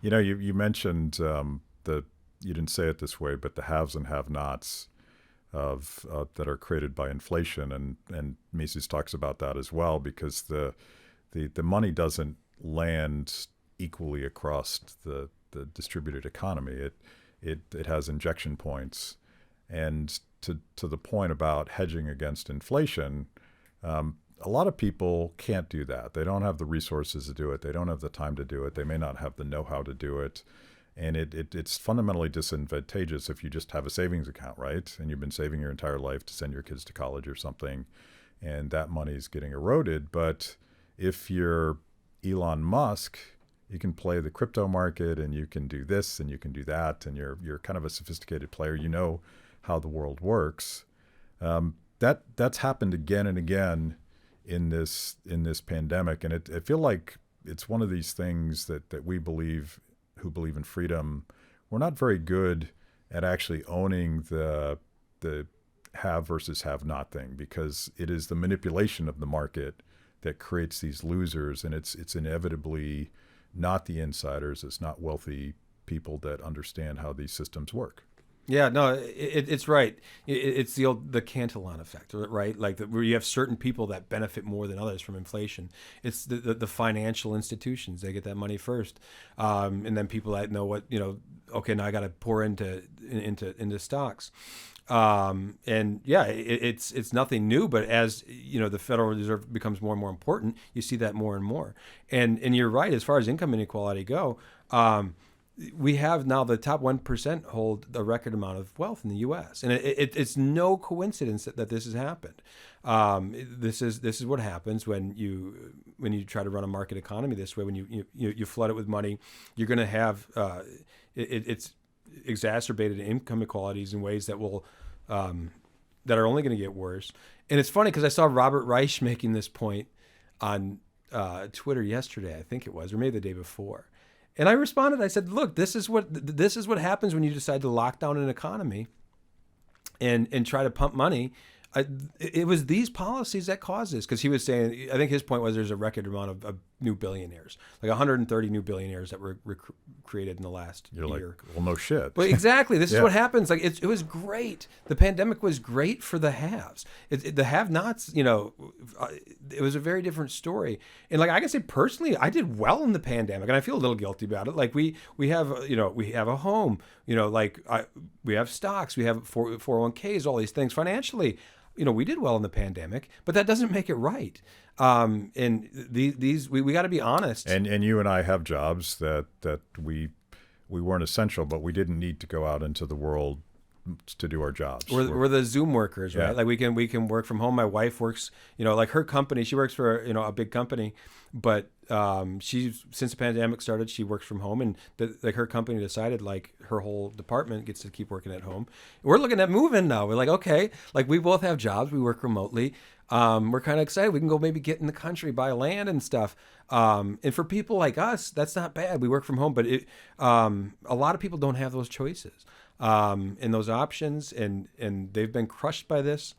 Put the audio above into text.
You mentioned the you didn't say it this way, but the haves and have-nots of that are created by inflation, and Mises talks about that as well, because the money doesn't land equally across the distributed economy. It has injection points, and to the point about hedging against inflation. A lot of people can't do that. They don't have the resources to do it. They don't have the time to do it. They may not have the know-how to do it. And it's fundamentally disadvantageous if you just have a savings account, right? And you've been saving your entire life to send your kids to college or something, and that money is getting eroded. But if you're Elon Musk, you can play the crypto market, and you can do this and you can do that, and you're kind of a sophisticated player. You know how the world works. That's happened again and again in this pandemic, and I feel like it's one of these things that we who believe in freedom, we're not very good at actually owning the have versus have not thing, because it is the manipulation of the market that creates these losers, and it's inevitably not the insiders, it's not wealthy people that understand how these systems work. Yeah, no, it's right. It's the Cantillon effect, right? Like where you have certain people that benefit more than others from inflation. It's the financial institutions; they get that money first, and then people that know okay, now I got to pour into stocks. And yeah, it's nothing new, but as the Federal Reserve becomes more and more important, you see that more and more. And you're right, as far as income inequality go. We have now the top 1% hold a record amount of wealth in the U.S. And it's no coincidence that this has happened. This is what happens when you try to run a market economy this way. When you flood it with money, you're going to have it's exacerbated income inequalities in ways that will that are only going to get worse. And it's funny because I saw Robert Reich making this point on Twitter yesterday, I think it was, or maybe the day before. And I responded. I said, "Look, this is what happens when you decide to lock down an economy and try to pump money. It was these policies that caused this." Because he was saying, I think his point was there's a record amount of new billionaires, like 130 new billionaires that were created in the last You're year. like, well, no shit. But exactly, this is Yeah. what happens. Like it was great. The pandemic was great for the haves. The have-nots, it was a very different story. And like I can say personally, I did well in the pandemic, and I feel a little guilty about it. Like we have we have a home, we have stocks, we have 401ks, all these things financially. We did well in the pandemic, but that doesn't make it right. And we got to be honest. And you and I have jobs that we weren't essential, but we didn't need to go out into the world to do our jobs. We're the Zoom workers, right? Yeah. Like we can work from home. My wife works, like her company. She works for a big company, but since the pandemic started, she works from home, and her company decided like her whole department gets to keep working at home. We're looking at moving now. We're like, okay, like we both have jobs. We work remotely. We're kind of excited. We can go maybe get in the country, buy land and stuff. And for people like us, that's not bad. We work from home, but a lot of people don't have those choices. And those options, and they've been crushed by this.